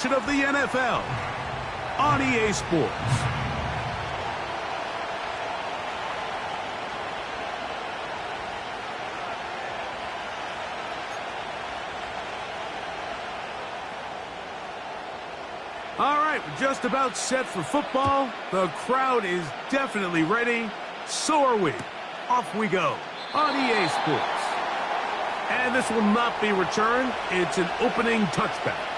Of the NFL on EA Sports. All right, we're just about set for football. The crowd is definitely ready. So are we. Off we go on EA Sports. And this will not be returned. It's an opening touchback.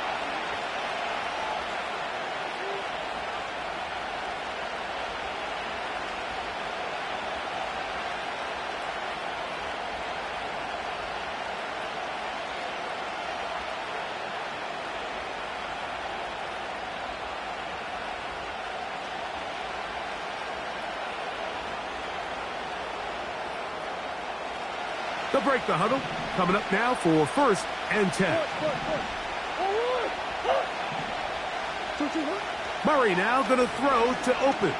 They'll break the huddle. Coming up now for 1st and 10. Murray now going to throw to open.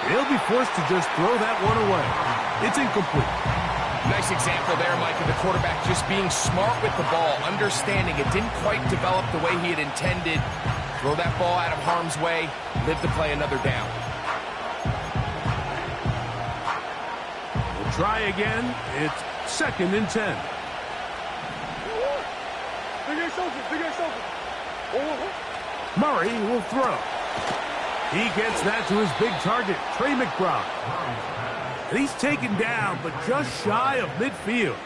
He'll be forced to just throw that one away. It's incomplete. Nice example there, Mike, of the quarterback just being smart with the ball, understanding it didn't quite develop the way he had intended. Throw that ball out of harm's way, live to play another down. Try again. It's 2nd and 10. Murray will throw. He gets that to his big target, Trey McBride. And he's taken down, but just shy of midfield.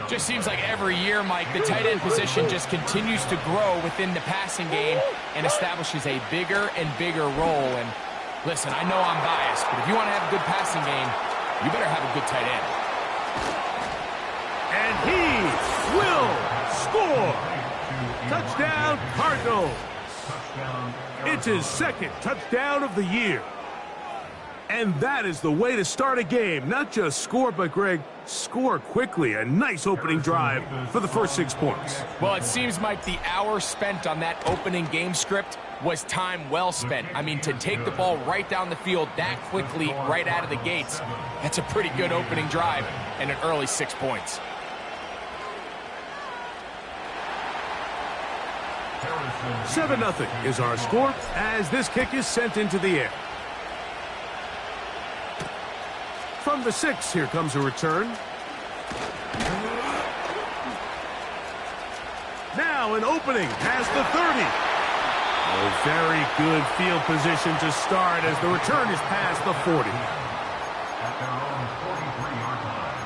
Just seems like every year, Mike, the tight end position just continues to grow within the passing game and establishes a bigger and bigger role. And listen, I know I'm biased, but if you want to have a good passing game, you better have a good tight end. And he will score. Touchdown, Cardinals. It's his 2nd touchdown of the year. And that is the way to start a game. Not just score, but, Greg, score quickly. A nice opening drive for the first 6 points. Well, it seems like the hour spent on that opening game script was time well spent. I mean, to take the ball right down the field that quickly right out of the gates, that's a pretty good opening drive and an early 6 points. Seven 0 is our score as this kick is sent into the air. From the 6, here comes a return. Now an opening past the 30. A very good field position to start as the return is past the 40. At their own 43-yard line.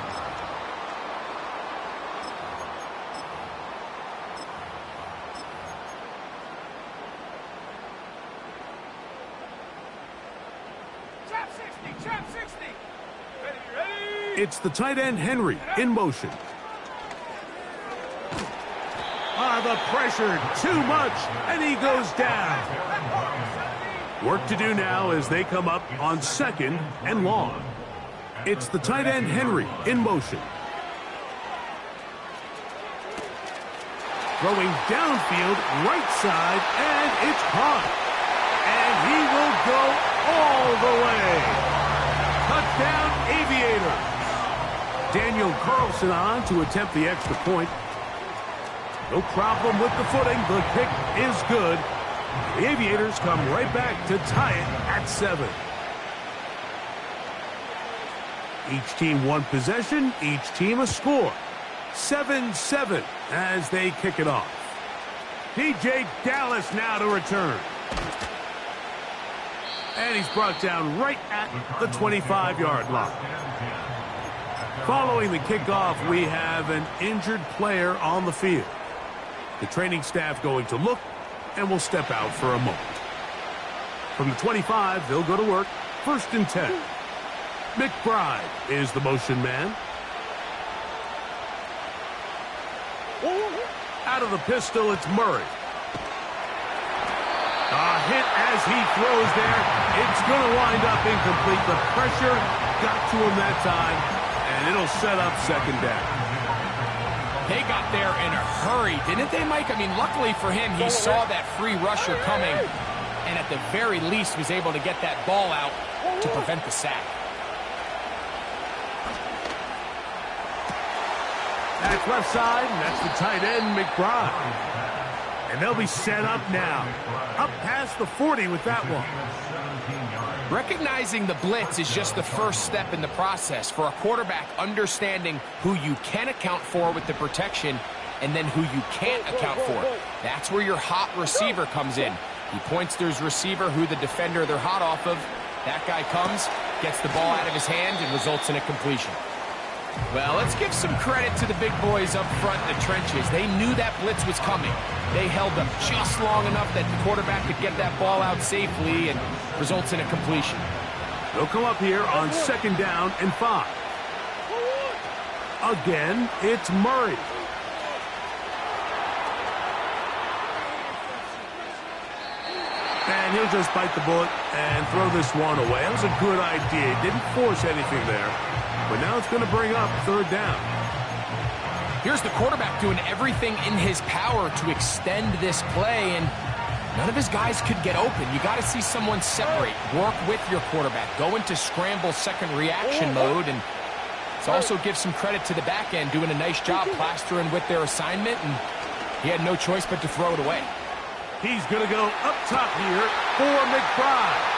Trap 60, trap 60. Ready. It's the tight end Henry in motion. The pressure, too much, and he goes down. Work to do now as they come up on 2nd and long. It's the tight end Henry in motion. Throwing downfield, right side, and it's caught. And he will go all the way. Touchdown, Aviators. Daniel Carlson on to attempt the extra point. No problem with the footing. The kick is good. The Aviators come right back to tie it at 7. Each team one possession, each team a score. 7-7 as they kick it off. DJ Dallas now to return. And he's brought down right at the 25-yard line. Following the kickoff, we have an injured player on the field. The training staff going to look and will step out for a moment. From the 25, they'll go to work. 1st and 10. McBride is the motion man. Out of the pistol, it's Murray. A hit as he throws there. It's going to wind up incomplete. The pressure got to him that time, and it'll set up 2nd down. They got there in a hurry, didn't they, Mike? I mean, luckily for him, he saw that free rusher coming, and at the very least was able to get that ball out to prevent the sack. That's left side, and that's the tight end, McBride. And they'll be set up now. Up past the 40 with that one. Recognizing the blitz is just the first step in the process for a quarterback understanding who you can account for with the protection and then who you can't account for. That's where your hot receiver comes in. He points to his receiver who the defender they're hot off of. That guy comes, gets the ball out of his hand, and results in a completion. Well, let's give some credit to the big boys up front in the trenches. They knew that blitz was coming. They held them just long enough that the quarterback could get that ball out safely and results in a completion. They'll come up here on 2nd down and 5. Again, it's Murray. And he'll just bite the bullet and throw this one away. That was a good idea. Didn't force anything there. But now it's going to bring up 3rd down. Here's the quarterback doing everything in his power to extend this play, and none of his guys could get open. You got to see someone separate, work with your quarterback, go into scramble second reaction mode, and it's also give some credit to the back end doing a nice job plastering with their assignment, and he had no choice but to throw it away. He's going to go up top here for McBride.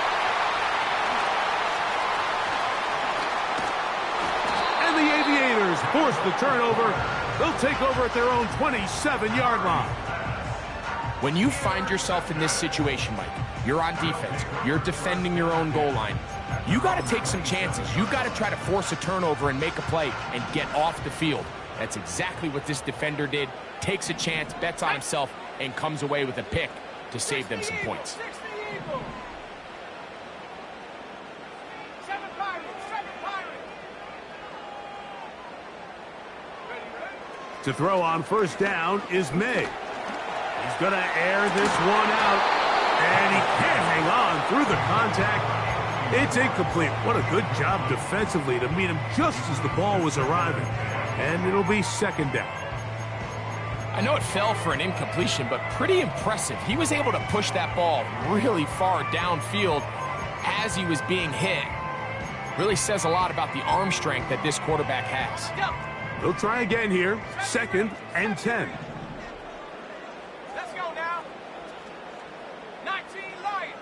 And the Aviators force the turnover. They'll take over at their own 27-yard line. When you find yourself in this situation, Mike, you're on defense, you're defending your own goal line, you got to take some chances. You got to try to force a turnover and make a play and get off the field. That's exactly what this defender did. Takes a chance, bets on himself, and comes away with a pick to save them some points. To throw on 1st down is May. He's going to air this one out, and he can't hang on through the contact. It's incomplete. What a good job defensively to meet him just as the ball was arriving. And it'll be 2nd down. I know it fell for an incompletion, but pretty impressive. He was able to push that ball really far downfield as he was being hit. Really says a lot about the arm strength that this quarterback has. They'll try again here. 2nd and 10. Let's go now. 19 Lions.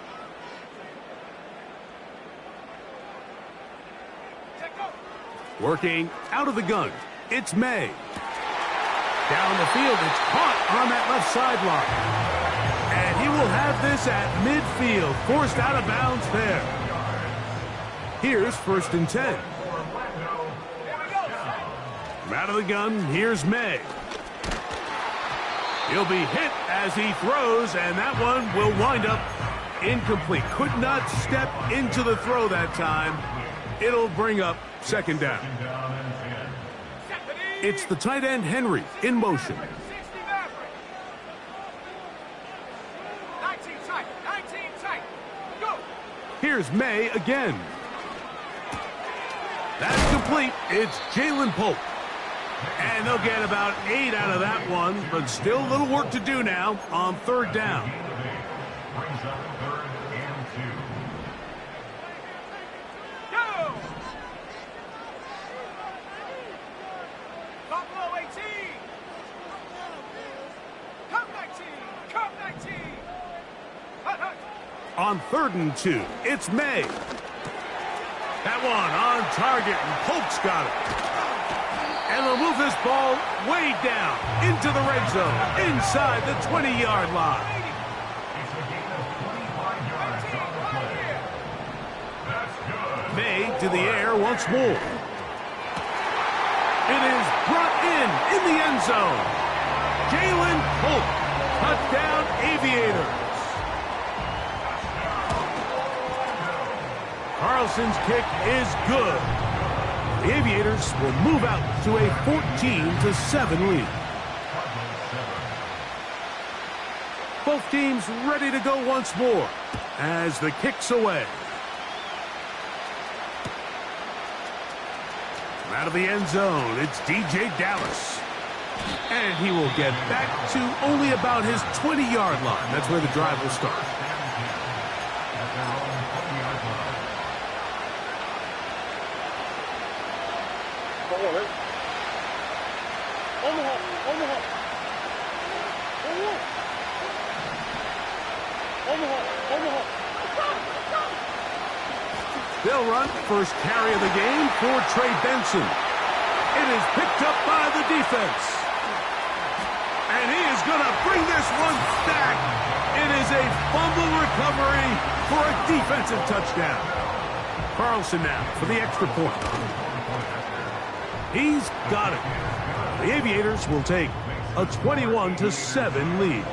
Take over. Working out of the gun. It's May. Down the field, it's caught on that left sideline. And he will have this at midfield. Forced out of bounds there. Here's 1st and 10. From out of the gun, here's May. He'll be hit as he throws, and that one will wind up incomplete. Could not step into the throw that time. It'll bring up 2nd down. It's the tight end, Henry, in motion. 19 tight. Go. Here's May again. That's complete. It's Jalen Polk. And they'll get about 8 out of that one, but still a little work to do now on 3rd down. Go. Buffalo 18. Come 19. Come 19. Hut, hut. On 3rd and 2, it's May. That one on target, and Polk's got it. And they'll move this ball way down into the red zone, inside the 20-yard line. May to the air once more. It is brought in the end zone. Jalen Polk, touchdown Aviators. Carlson's kick is good. The Aviators will move out to a 14-7 lead. Both teams ready to go once more as the kick's away. From out of the end zone, it's DJ Dallas. And he will get back to only about his 20-yard line. That's where the drive will start. They'll run first carry of the game for Trey Benson. It is picked up by the defense. And he is going to bring this one back. It is a fumble recovery for a defensive touchdown. Carlson now for the extra point. He's got it. The Aviators will take a 21-7 lead.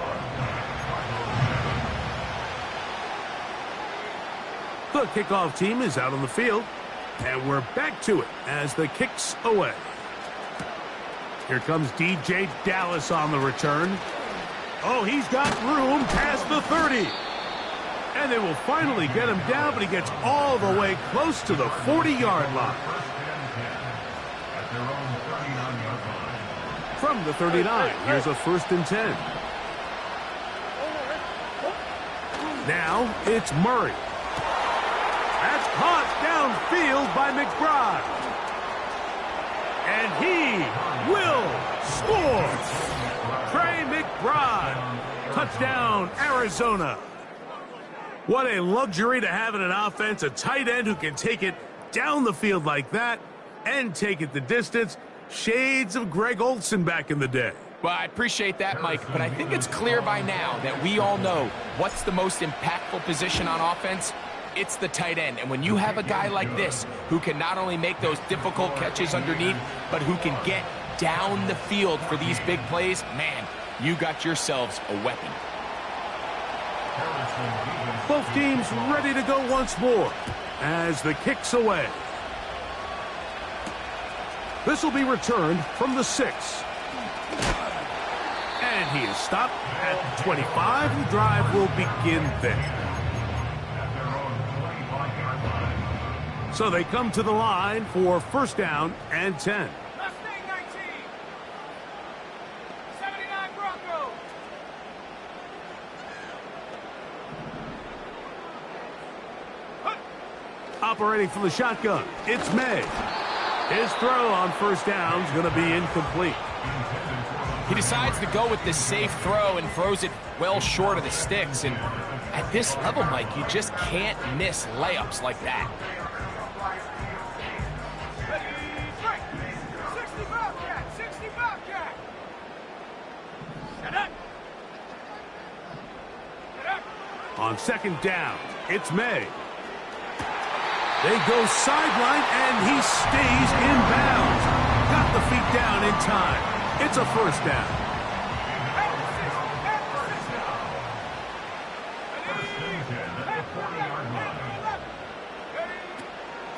The kickoff team is out on the field, and we're back to it as the kick's away. Here comes DJ Dallas on the return. Oh, he's got room past the 30. And they will finally get him down, but he gets all the way close to the 40-yard line. From the 39, here's a 1st and 10. Now it's Murray. That's caught downfield by McBride. And he will score. Trey McBride. Touchdown, Arizona. What a luxury to have in an offense, a tight end who can take it down the field like that and take it the distance. Shades of Greg Olsen back in the day. Well, I appreciate that, Mike, but I think it's clear by now that we all know what's the most impactful position on offense. It's the tight end. And when you have a guy like this who can not only make those difficult catches underneath, but who can get down the field for these big plays, man, you got yourselves a weapon. Both teams ready to go once more as the kick's away. This will be returned from the 6. And he is stopped at 25. The drive will begin there. So they come to the line for 1st down and 10. Mustang 19. 79 Broncos. Operating from the shotgun, it's May. His throw on 1st down is going to be incomplete. He decides to go with the safe throw and throws it well short of the sticks. And at this level, Mike, you just can't miss layups like that. 60 Bobcat. 60 Bobcat. Shut up. Shut up. On 2nd down, it's May. They go sideline, and he stays in bounds. Got the feet down in time. It's a 1st down.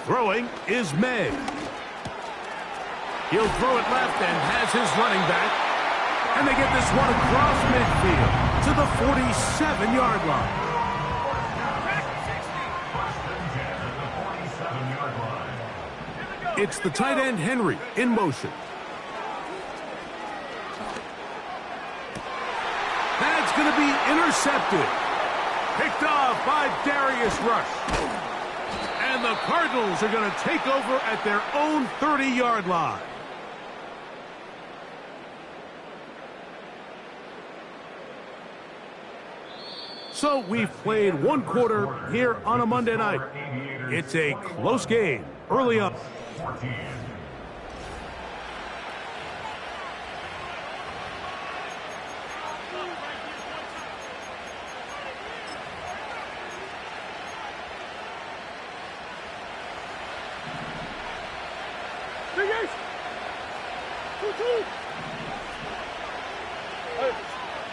Throwing is May. He'll throw it left and has his running back. And they get this one across midfield to the 47-yard line. It's the tight end, Henry, in motion. That's going to be intercepted. Picked off by Darius Rush. And the Cardinals are going to take over at their own 30-yard line. So we've played 1 quarter here on a Monday night. It's a close game early up.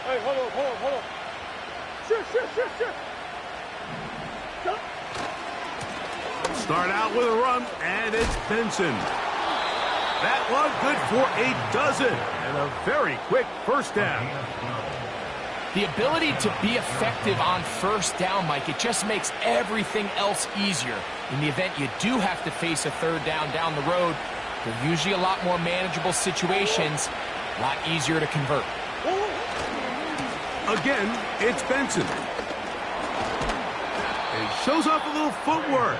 Hey, hold on. Shift. Start out with a run, and it's Benson. That one good for a dozen, and a very quick 1st down. The ability to be effective on 1st down, Mike, it just makes everything else easier. In the event you do have to face a 3rd down the road, they're usually a lot more manageable situations, a lot easier to convert. Again, it's Benson. And he shows off a little footwork,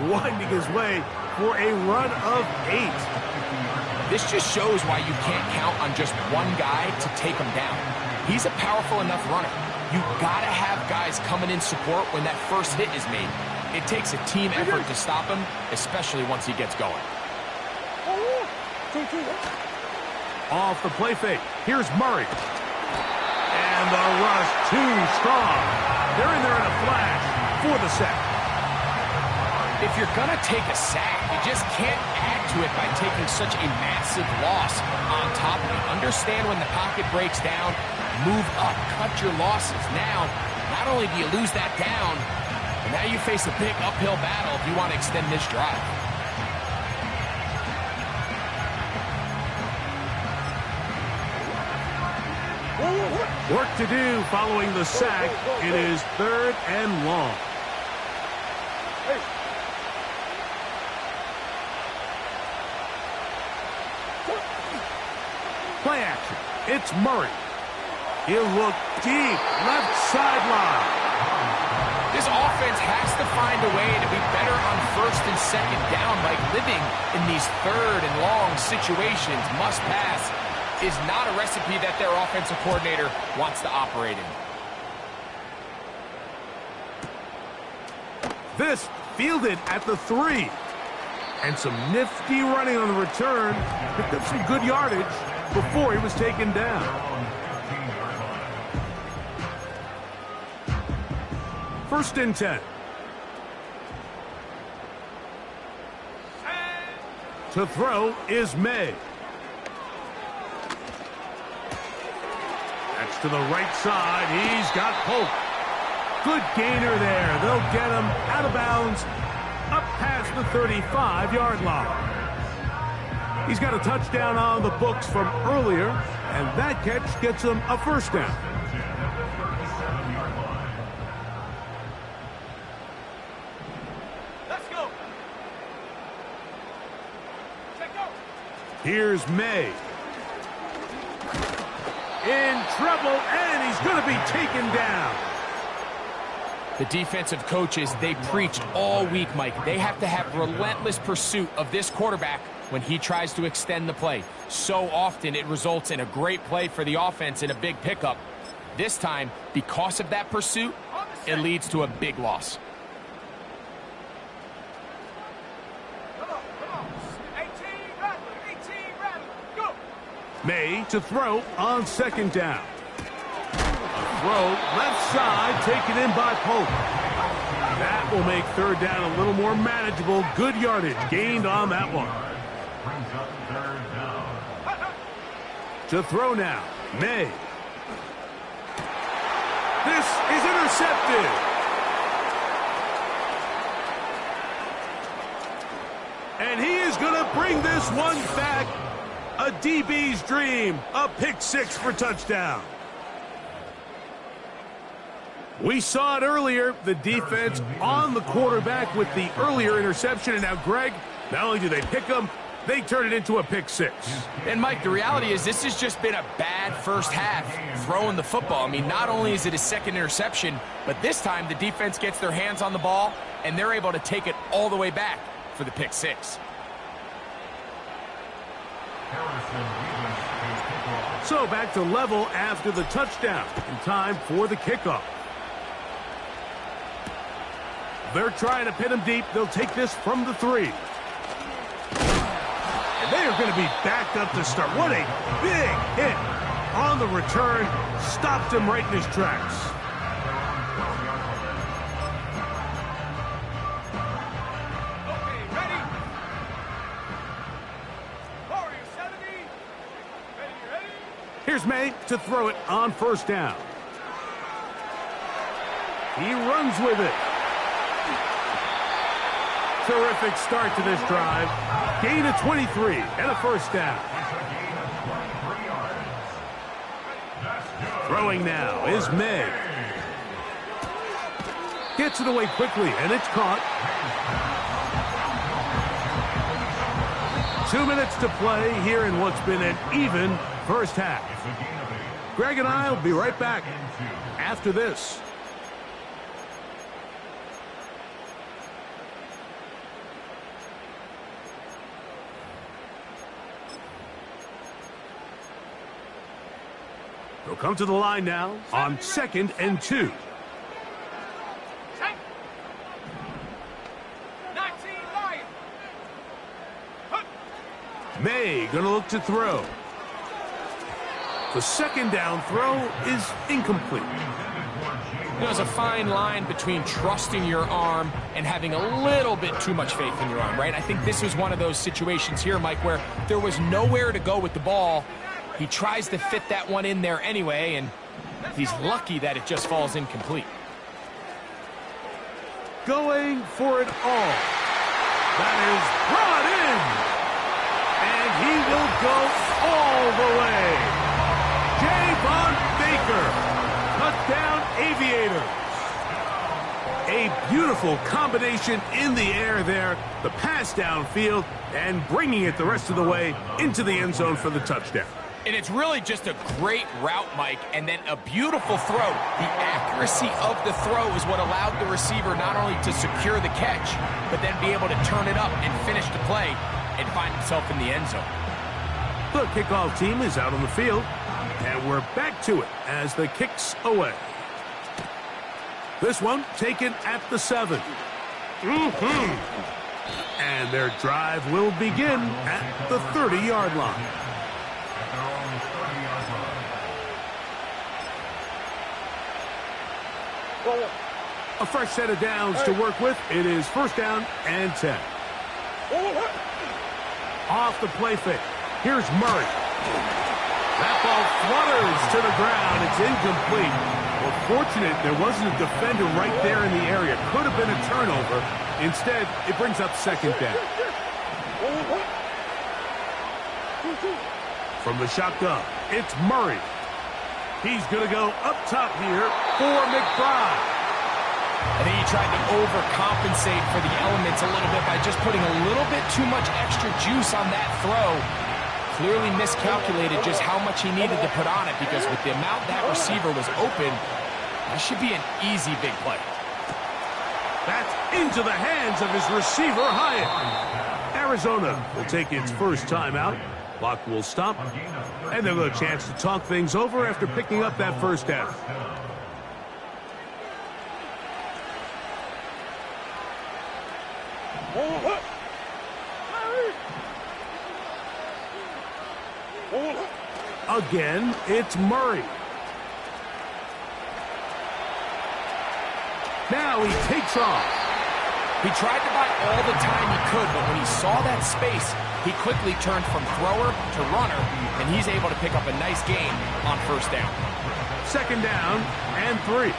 winding his way for a run of 8. This just shows why you can't count on just one guy to take him down. He's a powerful enough runner. You gotta have guys coming in support when that first hit is made. It takes a team effort to stop him, especially once he gets going. Off the play fake. Here's Murray. And the rush too strong. They're in there in a flash for the sack. If you're going to take a sack, you just can't add to it by taking such a massive loss on top of it. Understand when the pocket breaks down, move up, cut your losses. Now, not only do you lose that down, but now you face a big uphill battle if you want to extend this drive. Work to do following the sack. It is 3rd and long. Play action. It's Murray. He'll look deep. Left sideline. This offense has to find a way to be better on 1st and 2nd down, like living in these 3rd and long situations. Must pass is not a recipe that their offensive coordinator wants to operate in. This fielded at the 3. And some nifty running on the return. Picked up some good yardage before he was taken down. First and 10. To throw is May. That's to the right side. He's got Polk. Good gainer there. They'll get him out of bounds up past the 35-yard line. He's got a touchdown on the books from earlier, and that catch gets him a first down. Let's go. Check go. Here's May. In trouble, and he's going to be taken down. The defensive coaches, they preach all week, Mike. They have to have relentless pursuit of this quarterback when he tries to extend the play. So often it results in a great play for the offense and a big pickup. This time, because of that pursuit, it leads to a big loss. Come on. 18 Rattler, go. May to throw on 2nd down. Throw left side, taken in by Polk. That will make 3rd down a little more manageable. Good yardage gained on that one. To throw now, May. This is intercepted. And he is going to bring this one back. A DB's dream. A pick 6 for touchdown. We saw it earlier, the defense on the quarterback with the earlier interception. And now, Greg, not only do they pick him, they turn it into a pick 6. And, Mike, the reality is this has just been a bad first half throwing the football. I mean, not only is it a 2nd interception, but this time the defense gets their hands on the ball, and they're able to take it all the way back for the pick 6. So back to level after the touchdown. In time for the kickoff. They're trying to pin him deep. They'll take this from the 3. And they are going to be backed up to start. What a big hit on the return. Stopped him right in his tracks. Okay, ready? Warrior 70. Ready? Here's May to throw it on 1st down. He runs with it. Terrific start to this drive. Gain of 23 and a 1st down. Throwing now is May. Gets it away quickly, and it's caught. 2 minutes to play here in what's been an even first half. Greg and I will be right back after this. They'll come to the line now on 2nd and 2. May going to look to throw. The second down throw is incomplete. There's a fine line between trusting your arm and having a little bit too much faith in your arm, right? I think this was one of those situations here, Mike, where there was nowhere to go with the ball. He tries to fit that one in there anyway, and he's lucky that it just falls incomplete. Going for it all. That is brought in. And he will go all the way. Javon Baker, touchdown Aviators. A beautiful combination in the air there. The pass downfield and bringing it the rest of the way into the end zone for the touchdown. And it's really just a great route, Mike, and then a beautiful throw. The accuracy of the throw is what allowed the receiver not only to secure the catch, but then be able to turn it up and finish the play and find himself in the end zone. The kickoff team is out on the field, and we're back to it as the kick's away. This one taken at the 7. And their drive will begin at the 30-yard line. A fresh set of downs to work with. It is first down and 10. Off the play fake. Here's Murray. That ball flutters to the ground. It's incomplete. Well, fortunate there wasn't a defender right there in the area. Could have been a turnover. Instead, it brings up second down. From the shotgun, it's Murray. He's going to go up top here for McBride. I think he tried to overcompensate for the elements a little bit by just putting a little bit too much extra juice on that throw. Clearly miscalculated just how much he needed to put on it, because with the amount that receiver was open, that should be an easy big play. That's into the hands of his receiver, Hyatt. Arizona will take its first timeout. Clock will stop, and they'll have a chance to talk things over after picking up that first down. Again, it's Murray. Now he takes off. He tried to buy all the time he could, but when he saw that space, he quickly turned from thrower to runner, and he's able to pick up a nice gain on first down. Second down and 3.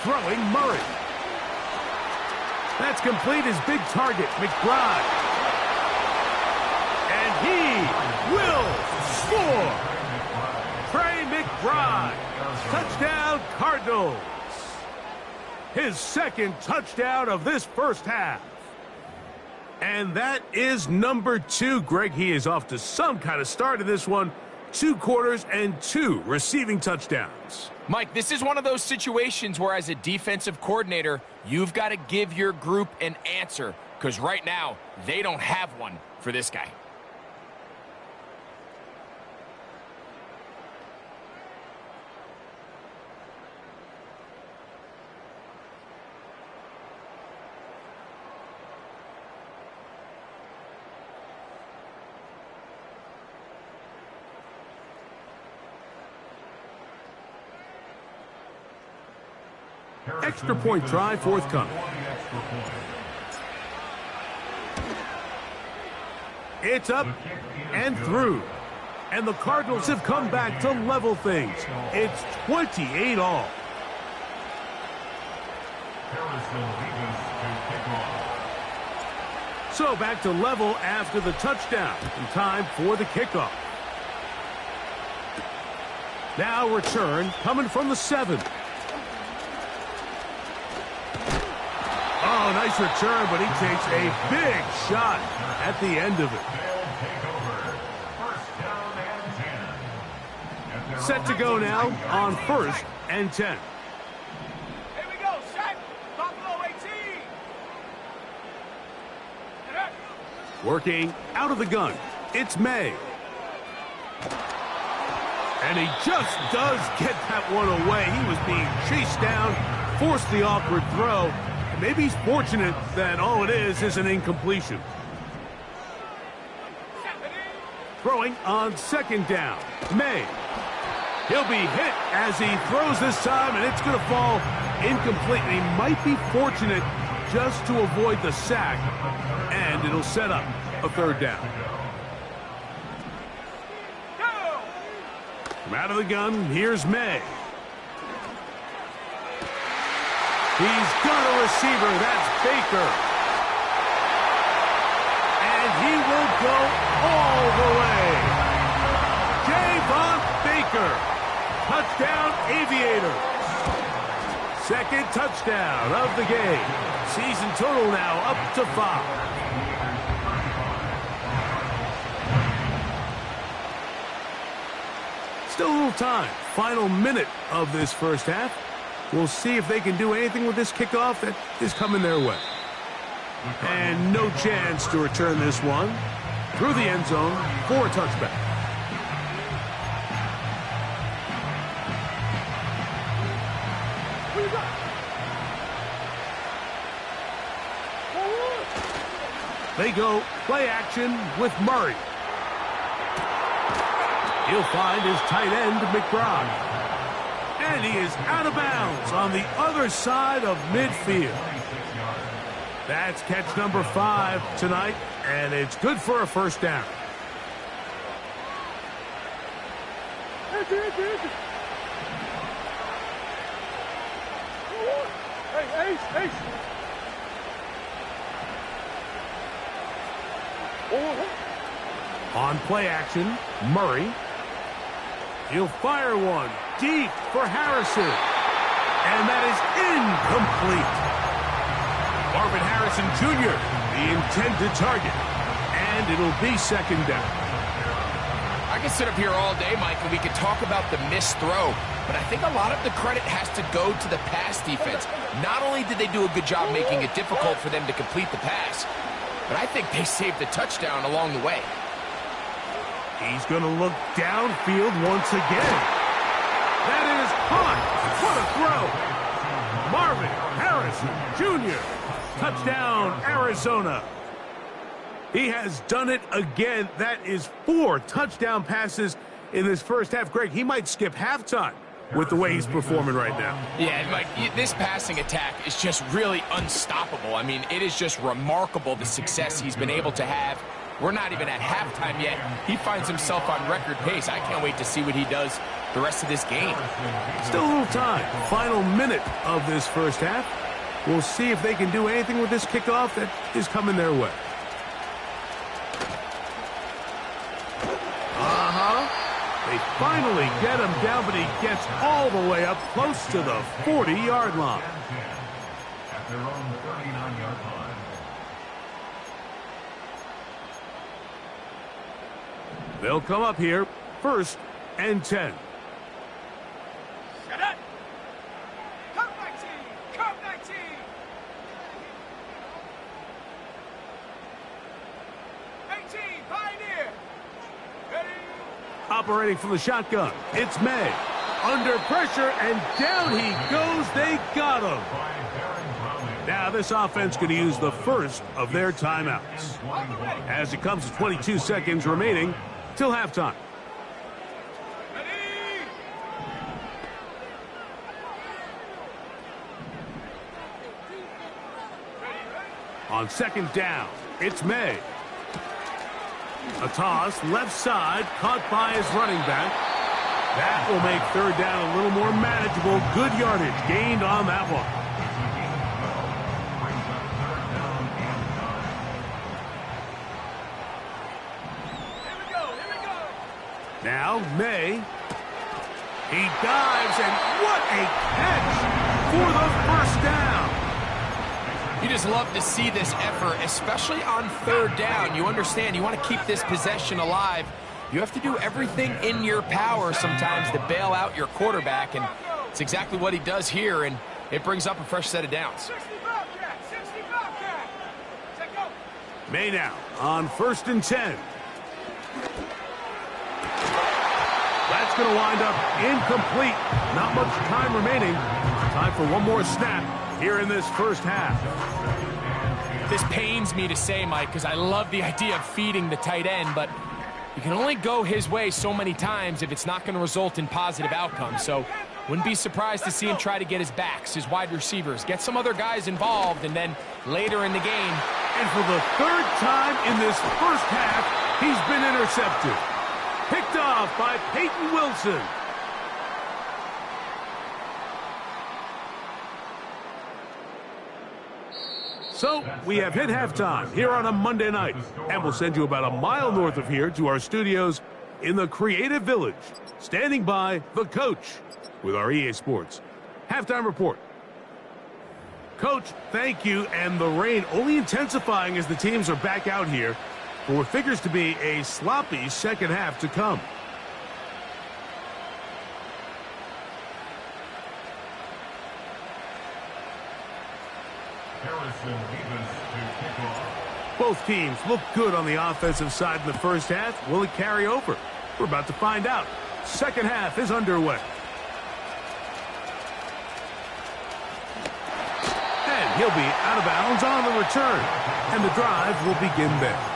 Throwing Murray. That's complete, his big target, McBride. And he will score. Trey McBride. Touchdown, Cardinals. His second touchdown of this first half. And that is number 2. Greg, he is off to some kind of start in this one. 2 quarters and 2 receiving touchdowns. Mike, this is one of those situations where as a defensive coordinator, you've got to give your group an answer, because right now, they don't have one for this guy. Extra point try forthcoming. It's up and through. And the Cardinals have come back to level things. It's 28 all. So back to level after the touchdown. And time for the kickoff. Now return coming from the 7. Oh, nice return, but he takes a big shot at the end of it. Set to go now on first and 10. Here we go, set. Buffalo 18. Working out of the gun. It's May. And he just does get that one away. He was being chased down, forced the awkward throw. maybe he's fortunate that all it is an incompletion. Throwing on second down. May. He'll be hit as he throws this time, and it's going to fall incomplete. And he might be fortunate just to avoid the sack, and it'll set up a third down. From out of the gun, here's May. He's got a receiver. That's Baker. And he will go all the way. Javon Baker. Touchdown, Aviators. Second touchdown of the game. Season total now up to 5. Still a little time. Final minute of this first half. We'll see if they can do anything with this kickoff that is coming their way. And no chance to return this one through the end zone for a touchback. They go play action with Murray. He'll find his tight end, McBride. And he is out of bounds on the other side of midfield. That's catch number 5 tonight, and it's good for a first down. On play action, Murray. He'll fire one deep for Harrison. And that is incomplete. Marvin Harrison Jr., the intended target. And it'll be second down. I could sit up here all day, Mike, and we could talk about the missed throw. But I think a lot of the credit has to go to the pass defense. Not only did they do a good job making it difficult for them to complete the pass, but I think they saved the touchdown along the way. He's going to look downfield once again. That is caught. What a throw. Marvin Harrison Jr. Touchdown, Arizona. He has done it again. That is 4 touchdown passes in this first half. Greg, he might skip halftime with the way he's performing right now. Yeah, Mike, this passing attack is just really unstoppable. I mean, it is just remarkable the success he's been able to have. We're not even at halftime yet. He finds himself on record pace. I can't wait to see what he does the rest of this game. Still a little time. Final minute of this first half. We'll see if they can do anything with this kickoff that is coming their way. They finally get him down, but he gets all the way up close to the 40-yard line. At their own 39-yard line. They'll come up here, 1st and 10. Shut up! Come 19! Come 19! Pioneer! Ready? Operating from the shotgun, it's May. Under pressure, and down he goes. They got him. Now this offense going to use the first of their timeouts. As it comes to 22 seconds remaining till halftime. On second down, it's May. A toss, left side, caught by his running back. That will make third down a little more manageable. Good yardage gained on that one. Now, May. He dives, and what a catch for the first down. You just love to see this effort, especially on third down. You understand, you want to keep this possession alive. You have to do everything in your power sometimes to bail out your quarterback, and it's exactly what he does here, and it brings up a fresh set of downs. May now on 1st and 10. That's going to wind up incomplete. Not much time remaining. Time for one more snap here in this first half. This pains me to say, Mike, because I love the idea of feeding the tight end, but you can only go his way so many times if it's not going to result in positive outcomes. So wouldn't be surprised to see him try to get his backs, his wide receivers, get some other guys involved, and then later in the game. And for the third time in this first half, he's been intercepted. Picked off by Peyton Wilson. So, we have hit halftime here on a Monday night, and we'll send you about a mile north of here to our studios in the Creative Village. Standing by, the coach with our EA Sports Halftime Report. Coach, thank you, and the rain only intensifying as the teams are back out here for what figures to be a sloppy second half to come. Both teams look good on the offensive side in the first half. Will it carry over? We're about to find out. Second half is underway. And he'll be out of bounds on the return. And the drive will begin there.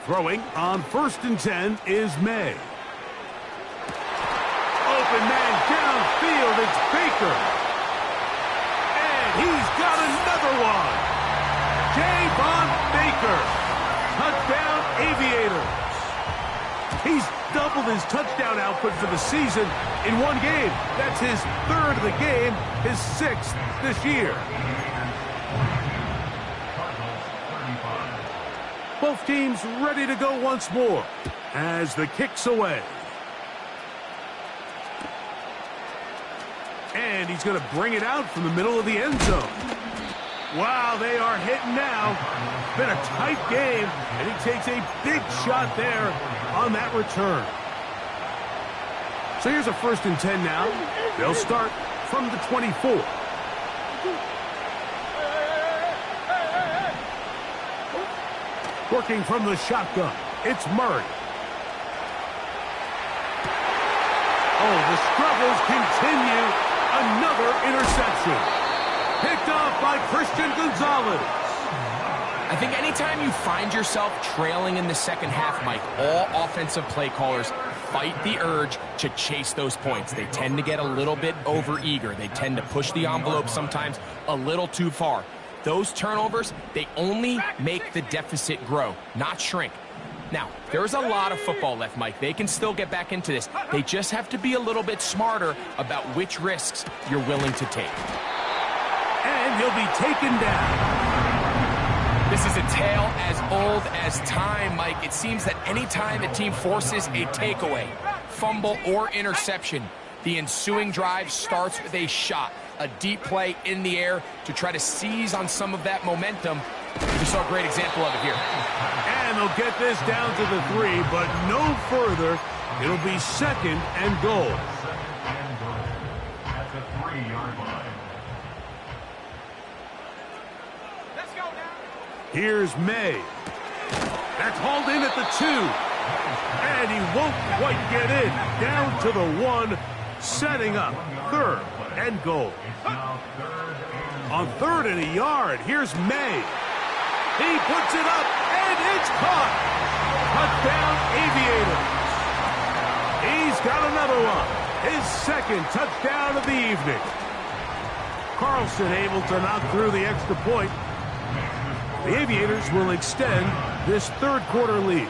Throwing on 1st and 10 is May. Open man downfield, it's Baker. And he's got another one. Javon Baker. Touchdown Aviators. He's doubled his touchdown output for the season in one game. That's his 3rd of the game, his 6th this year. Both teams ready to go once more as the kick's away. And he's going to bring it out from the middle of the end zone. Wow, they are hitting now. Been a tight game, and he takes a big shot there on that return. So here's a 1st and 10 now. They'll start from the 24. Working from the shotgun, it's Murray. Oh, the struggles continue. Another interception. Picked off by Christian Gonzalez. I think anytime you find yourself trailing in the second half, Mike, all offensive play callers fight the urge to chase those points. They tend to get a little bit overeager. They tend to push the envelope sometimes a little too far. Those turnovers, they only make the deficit grow, not shrink. Now, there's a lot of football left, Mike. They can still get back into this. They just have to be a little bit smarter about which risks you're willing to take. And he'll be taken down. This is a tale as old as time, Mike. It seems that any time a team forces a takeaway, fumble, or interception, the ensuing drive starts with a shot, a deep play in the air to try to seize on some of that momentum. We saw a great example of it here. And they'll get this down to the 3, but no further. It'll be 2nd and goal. At the 3-yard line. Let's go now. Here's May. That's hauled in at the 2. And he won't quite get in. Down to the 1, setting up 3rd and goal. On 3rd and a yard, here's May. He puts it up, and it's caught. Touchdown, Aviators. He's got another one. His 2nd touchdown of the evening. Carlson able to knock through the extra point. The Aviators will extend this 3rd quarter lead.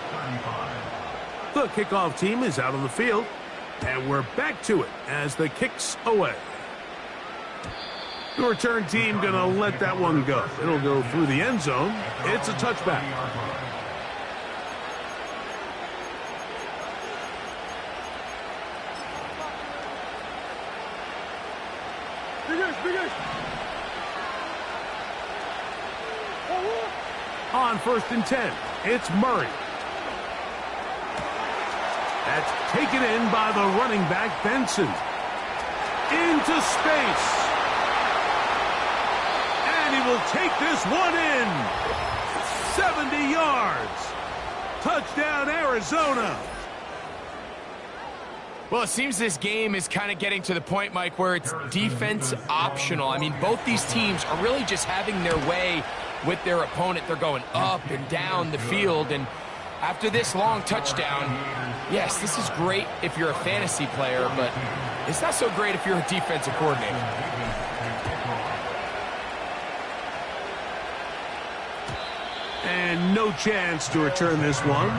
The kickoff team is out on the field, and we're back to it as the kick's away. The return team going to let that one go. It'll go through the end zone. It's a touchback. On 1st and 10, it's Murray. That's taken in by the running back, Benson. Into space. And he will take this one in. 70 yards. Touchdown, Arizona. Well, it seems this game is kind of getting to the point, Mike, where it's defense optional. I mean, both these teams are really just having their way with their opponent. They're going up and down the field, and after this long touchdown, yes, this is great if you're a fantasy player, but it's not so great if you're a defensive coordinator. And no chance to return this one.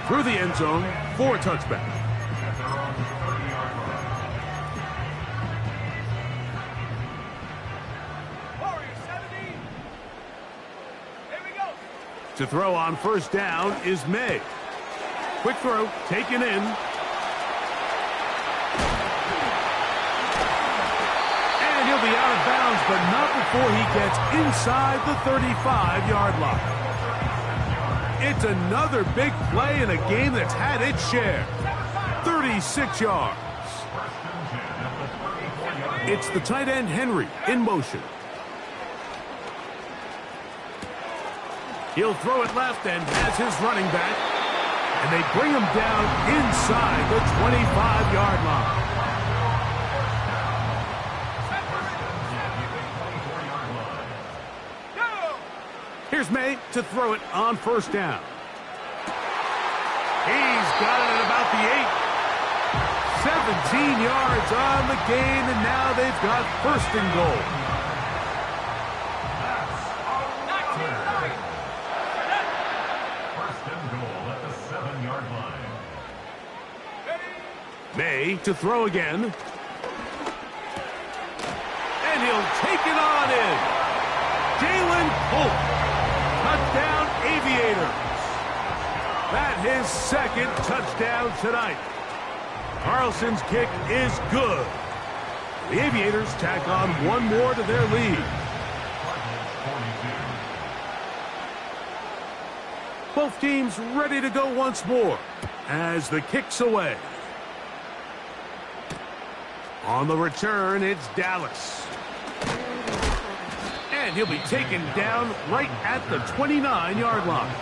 Through the end zone for a touchback. To throw on first down is May. Quick throw, taken in. And he'll be out of bounds, but not before he gets inside the 35-yard line. It's another big play in a game that's had its share. 36 yards. It's the tight end Henry in motion. He'll throw it left and has his running back. And they bring him down inside the 25-yard line. Here's May to throw it on first down. He's got it at about the 8. 17 yards on the gain, and now they've got first and goal. May to throw again. And he'll take it on in. Jalen Polk. Touchdown, Aviators. That his second touchdown tonight. Carlson's kick is good. The Aviators tack on one more to their lead. Both teams ready to go once more as the kick's away. On the return, it's Dallas. And he'll be taken down right at the 29-yard line.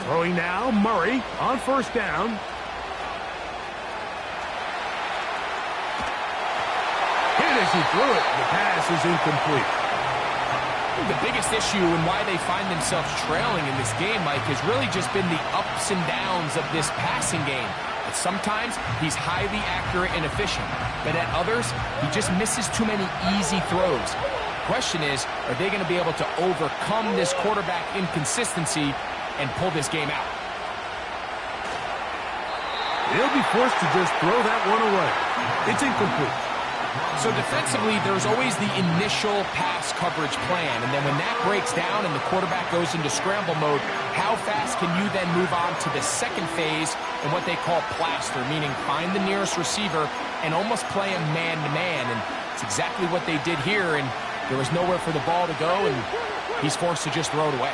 Throwing now, Murray on first down. And as he threw it, the pass is incomplete. The biggest issue and why they find themselves trailing in this game, Mike, has really just been the ups and downs of this passing game. But sometimes he's highly accurate and efficient, but at others, he just misses too many easy throws. The question is, are they going to be able to overcome this quarterback inconsistency and pull this game out? They'll be forced to just throw that one away. It's incomplete. So defensively, there's always the initial pass coverage plan, and then when that breaks down and the quarterback goes into scramble mode, how fast can you then move on to the second phase in what they call plaster, meaning find the nearest receiver and almost play him man-to-man, and it's exactly what they did here, and there was nowhere for the ball to go, and he's forced to just throw it away.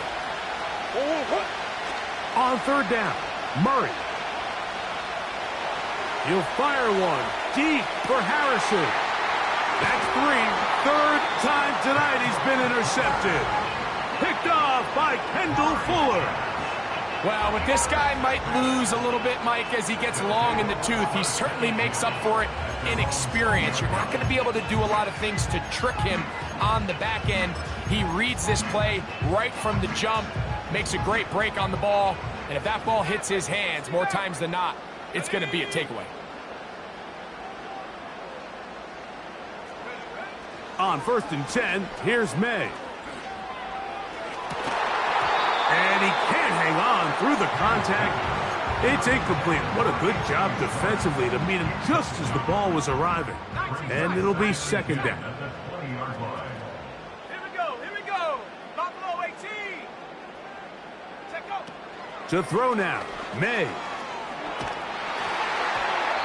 On third down, Murray. He'll fire one deep for Harrison. That's third time tonight he's been intercepted. Picked off by Kendall Fuller. Well, with this guy might lose a little bit, Mike, as he gets long in the tooth. He certainly makes up for it in experience. You're not going to be able to do a lot of things to trick him on the back end. He reads this play right from the jump, makes a great break on the ball, and if that ball hits his hands more times than not, it's going to be a takeaway. On 1st and 10, here's May. And he can't hang on through the contact. It's incomplete. What a good job defensively to meet him just as the ball was arriving. And it'll be second down. Here we go. Buffalo 18. Check out. To throw now, May.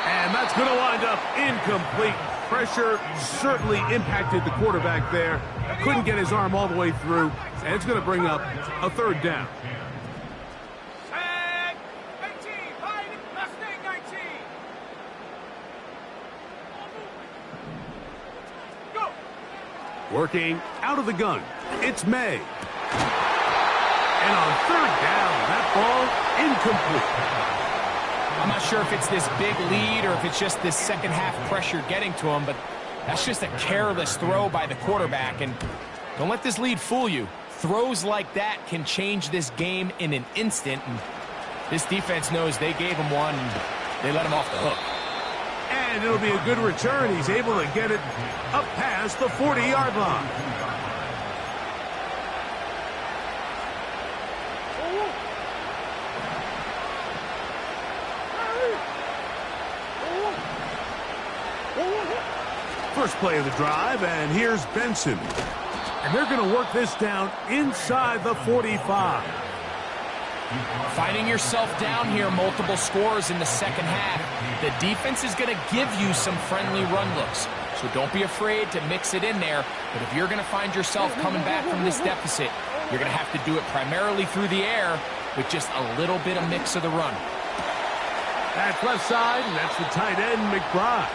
And that's going to wind up incomplete. Pressure certainly impacted the quarterback there. Couldn't get his arm all the way through, and it's going to bring up a third down. Set. 18. Hide. Mustang 19. Go. Working out of the gun, it's May. And on third down, that ball incomplete. I'm not sure if it's this big lead or if it's just this second half pressure getting to him, but that's just a careless throw by the quarterback. And don't let this lead fool you. Throws like that can change this game in an instant. And this defense knows they gave him one, and they let him off the hook. And it'll be a good return. He's able to get it up past the 40-yard line. First play of the drive, and here's Benson. And they're going to work this down inside the 45. Finding yourself down here, multiple scores in the second half. The defense is going to give you some friendly run looks. So don't be afraid to mix it in there. But if you're going to find yourself coming back from this deficit, you're going to have to do it primarily through the air with just a little bit of mix of the run. That's left side, and that's the tight end, McBride.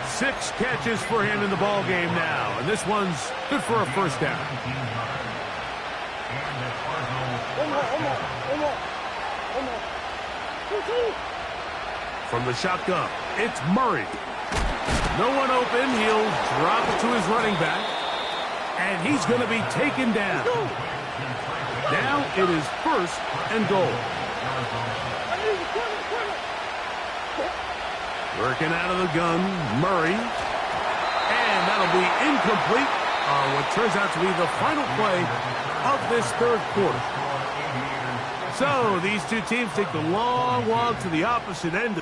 6 catches for him in the ball game now, and this one's good for a first down. From the shotgun, it's Murray. No one open. He'll drop it to his running back, and he's going to be taken down. Now it is first and goal. Working out of the gun, Murray. And that'll be incomplete on what turns out to be the final play of this third quarter. So these two teams take the long walk to the opposite end.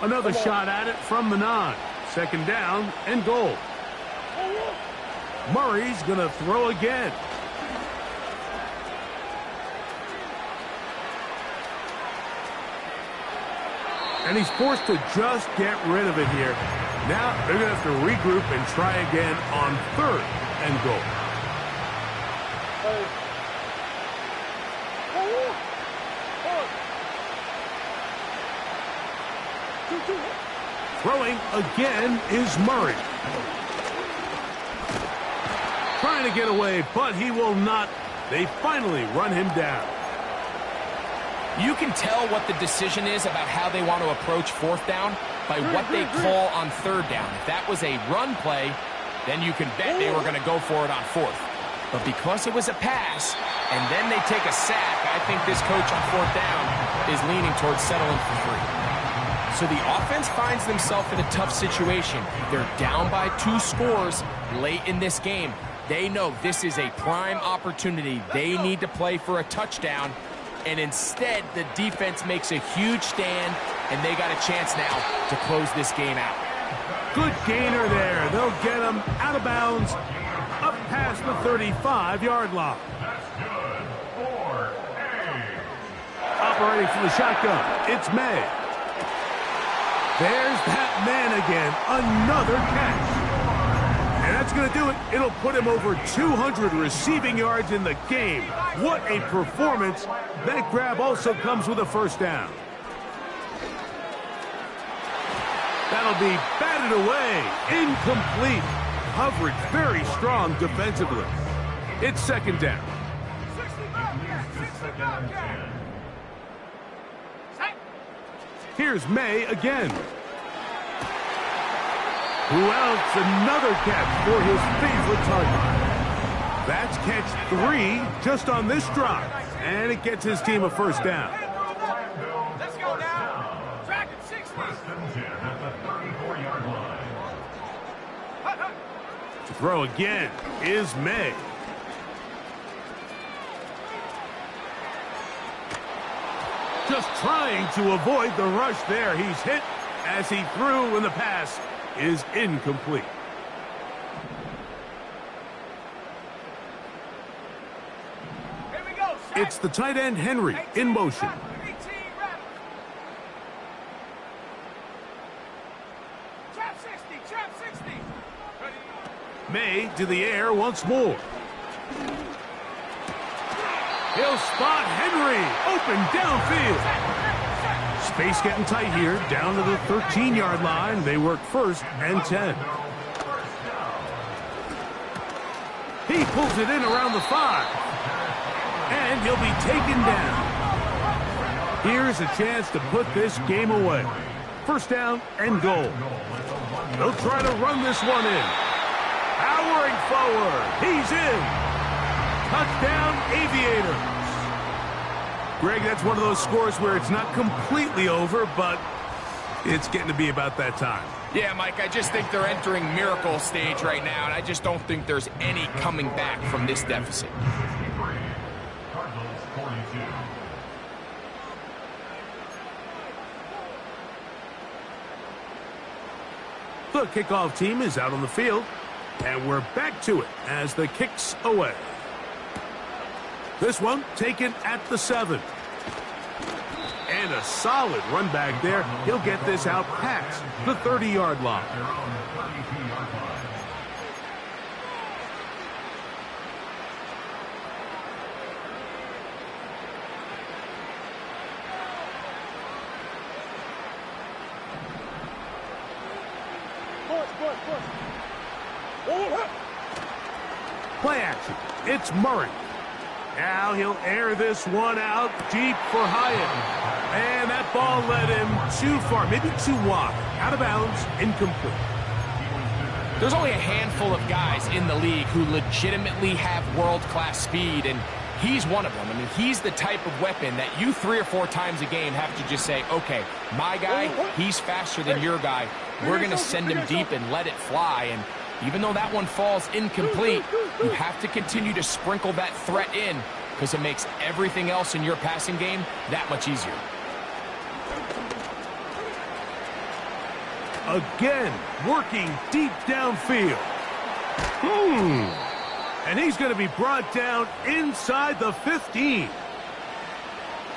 Another shot at it from the 9. Second down and goal. Murray's going to throw again. And he's forced to just get rid of it here. Now they're going to have to regroup and try again on third and goal. Throwing again is Murray. Trying to get away, but he will not. They finally run him down. You can tell what the decision is about how they want to approach fourth down by what they call on third down. If that was a run play, then you can bet they were going to go for it on fourth. But because it was a pass, and then they take a sack, I think this coach on fourth down is leaning towards settling for 3. So the offense finds themselves in a tough situation. They're down by 2 scores late in this game. They know this is a prime opportunity. They need to play for a touchdown. And instead, the defense makes a huge stand, and they got a chance now to close this game out. Good gainer there. They'll get him out of bounds, up past the 35-yard line. Operating from the shotgun, it's May. There's that man again, another catch. And that's going to do it. It'll put him over 200 receiving yards in the game. What a performance. That grab also comes with a first down. That'll be batted away. Incomplete. Coverage very strong defensively. It's second down. Here's May again. Who else? Another catch for his favorite target. That's catch 3 just on this drive. And it gets his team a first down. Let's go now. Track at 60. At the 34-yard line. To throw again is May. Just trying to avoid the rush there. He's hit as he threw, and the pass is incomplete. It's the tight end, Henry, in motion. 18 ready. Trap 60. May to the air once more. He'll spot Henry, open downfield. Space getting tight here, down to the 13-yard line. They work 1st and 10. He pulls it in around the 5. And he'll be taken down. Here's a chance to put this game away. 1st down and goal. They'll try to run this one in. Powering forward. He's in. Touchdown, Aviators. Greg, that's one of those scores where it's not completely over, but it's getting to be about that time. Yeah, Mike, I just think they're entering miracle stage right now, and I just don't think there's any coming back from this deficit. Cardinals 42. The kickoff team is out on the field, and we're back to it as the kick's away. This one taken at the 7. And a solid run back there. He'll get this out past the 30-yard line. Their own 32-yard line. Play action. It's Murray. Now he'll air this one out deep for Hyatt. And that ball led him too far, maybe too wide. Out of bounds, incomplete. There's only a handful of guys in the league who legitimately have world-class speed, and he's one of them. I mean, he's the type of weapon that you 3 or 4 times a game have to just say, okay, my guy, he's faster than your guy. We're going to send him deep and let it fly. And even though that one falls incomplete, you have to continue to sprinkle that threat in because it makes everything else in your passing game that much easier. Again, working deep downfield. And he's going to be brought down inside the 15.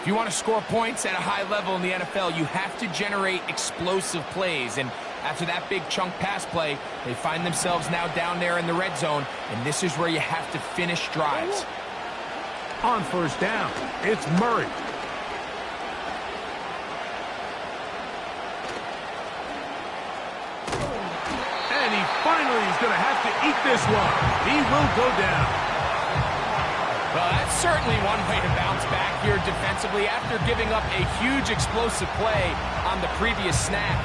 If you want to score points at a high level in the NFL, you have to generate explosive plays. And after that big chunk pass play, they find themselves now down there in the red zone, and this is where you have to finish drives. On 1st down, it's Murray. And he finally is going to have to eat this one. He will go down. Well, that's certainly one way to bounce back here defensively after giving up a huge explosive play on the previous snap.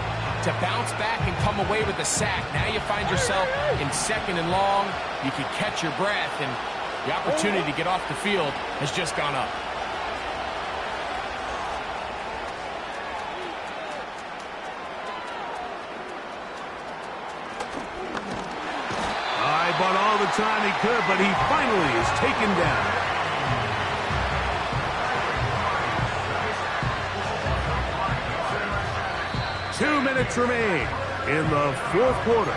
To bounce back and come away with a sack. Now you find yourself in 2nd and long. You can catch your breath, and the opportunity to get off the field has just gone up. I bought all the time he could, but he finally is taken down. 2 minutes remain in the 4th quarter.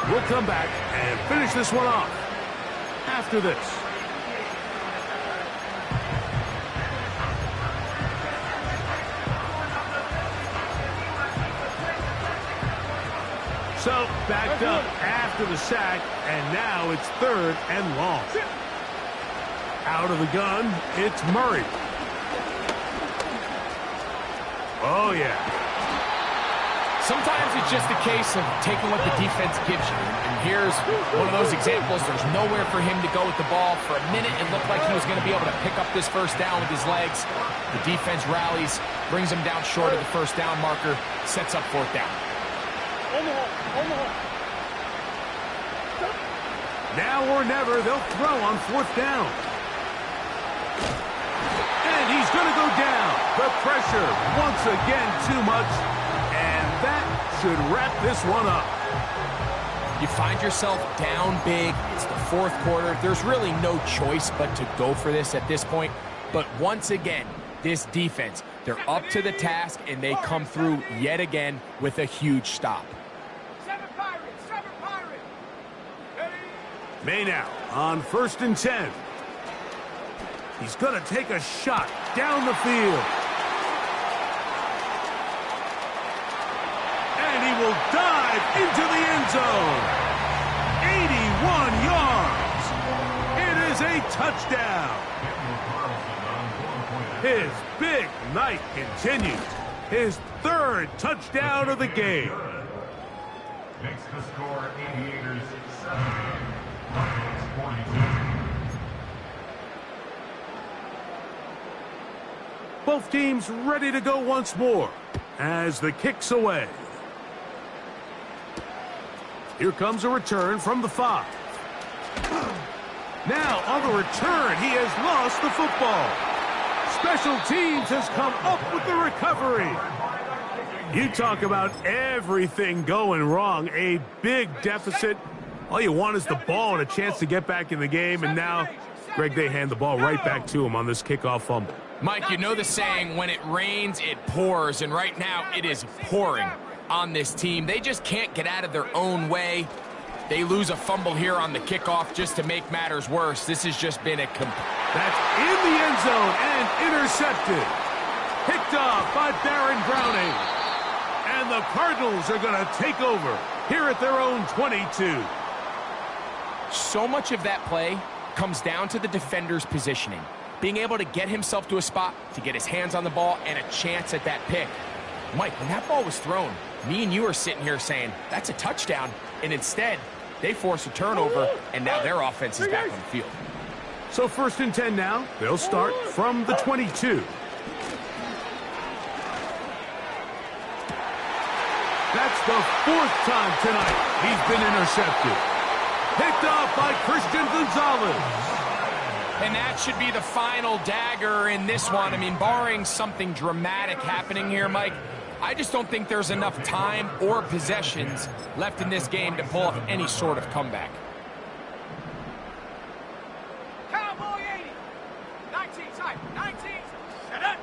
We'll come back and finish this one off after this. So, backed up after the sack, and now it's 3rd and long. Out of the gun, it's Murray. Oh, yeah. Sometimes it's just a case of taking what the defense gives you. And here's one of those examples. There's nowhere for him to go with the ball. For a minute, it looked like he was going to be able to pick up this 1st down with his legs. The defense rallies, brings him down short of the 1st down marker, sets up 4th down. Now or never, they'll throw on 4th down. And he's going to go down. The pressure, once again, too much. That should wrap this one up. You find yourself down big. It's the 4th quarter. There's really no choice but to go for this at this point. But once again, this defense, they're up to the task, and they come through yet again with a huge stop. 7 Pirates, 7 Pirates. Ready? May now on 1st and 10. He's going to take a shot down the field. And he will dive into the end zone. 81 yards. It is a touchdown. His big night continues. His third touchdown of the game. Makes the score Aviators 7, Buffaloes 42. Both teams ready to go once more as the kick's away. Here comes a return from the 5. Now on the return, he has lost the football. Special teams has come up with the recovery. You talk about everything going wrong. A big deficit. All you want is the ball and a chance to get back in the game. And now, Greg, they hand the ball right back to him on this kickoff fumble. Mike, you know the saying, when it rains, it pours. And right now, it is pouring on this team. They just can't get out of their own way. They lose a fumble here on the kickoff just to make matters worse. This has just been a That's in the end zone and intercepted. Picked off by Baron Browning. And the Cardinals are going to take over here at their own 22. So much of that play comes down to the defender's positioning. Being able to get himself to a spot, to get his hands on the ball, and a chance at that pick. Mike, when that ball was thrown, me and you are sitting here saying, that's a touchdown. And instead, they force a turnover, and now their offense is back on the field. So 1st and 10 now. They'll start from the 22. That's the 4th time tonight he's been intercepted. Picked off by Christian Gonzalez. And that should be the final dagger in this one. I mean, barring something dramatic happening here, Mike, I just don't think there's enough time or possessions left in this game to pull off any sort of comeback. Cowboy 80. 19 tight. 19. Set up.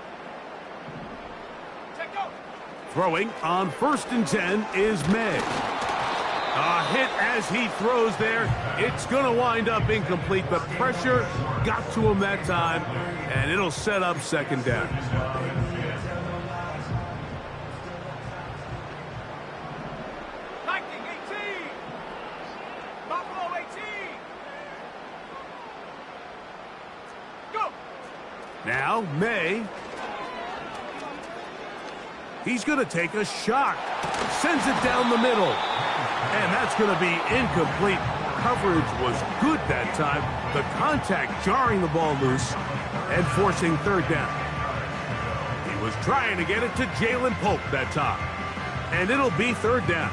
Take go. Throwing on 1st and 10 is May. A hit as he throws there. It's going to wind up incomplete. The pressure got to him that time, and it'll set up 2nd down. Lightning 18. Buffalo 18. Go. Now, May. He's going to take a shot. Sends it down the middle. And that's going to be incomplete. Coverage was good that time. The contact jarring the ball loose and forcing 3rd down. He was trying to get it to Jalen Pope that time. And it'll be 3rd down.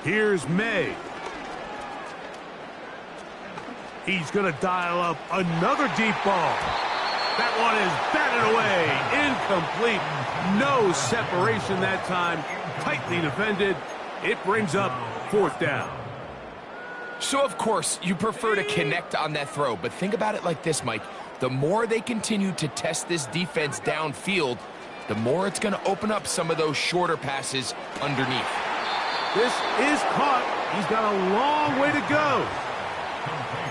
Here's May. He's going to dial up another deep ball. That one is batted away. Incomplete. No separation that time. Tightly defended. It brings up 4th down. So, of course, you prefer to connect on that throw. But think about it like this, Mike. The more they continue to test this defense downfield, the more it's going to open up some of those shorter passes underneath. This is caught. He's got a long way to go.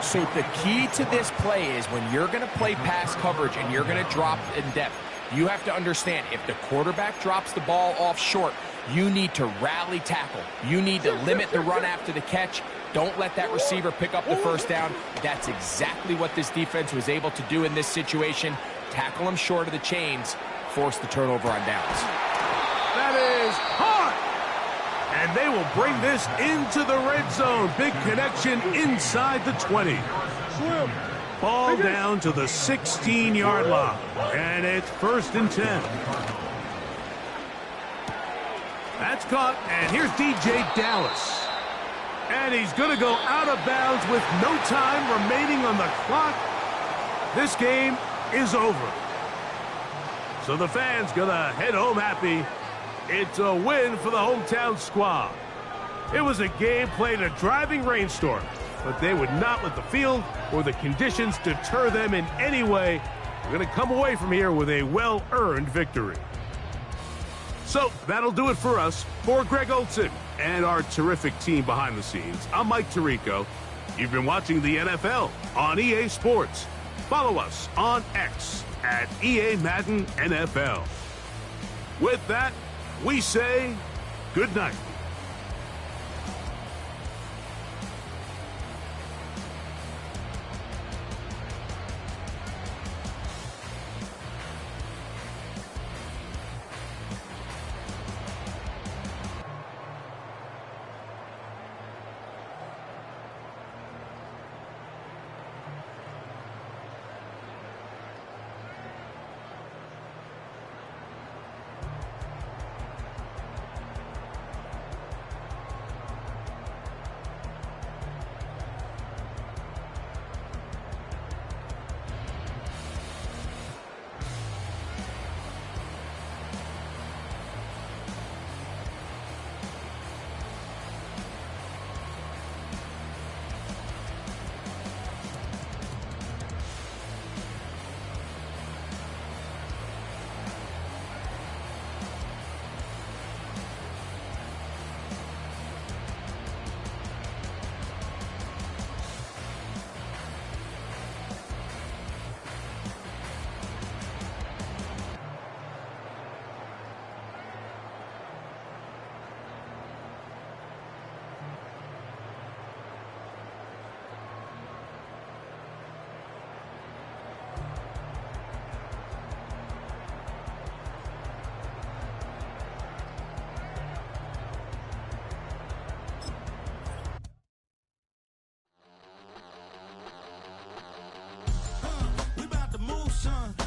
So the key to this play is when you're going to play pass coverage and you're going to drop in depth, you have to understand if the quarterback drops the ball off short, you need to rally tackle. You need to limit the run after the catch. Don't let that receiver pick up the 1st down. That's exactly what this defense was able to do in this situation. Tackle him short of the chains, force the turnover on downs. That is hard. And they will bring this into the red zone. Big connection inside the 20. Ball down to the 16-yard line. And it's 1st and 10. That's caught. And here's DJ Dallas. And he's going to go out of bounds with no time remaining on the clock. This game is over. So the fans going to head home happy. It's a win for the hometown squad. It was a game played in a driving rainstorm, but they would not let the field or the conditions deter them in any way. They're going to come away from here with a well-earned victory. So that'll do it for us. For Greg Olson and our terrific team behind the scenes, I'm Mike Tirico. You've been watching the NFL on EA Sports. Follow us on X at EA Madden NFL. With that, we say good night. We about to move, son.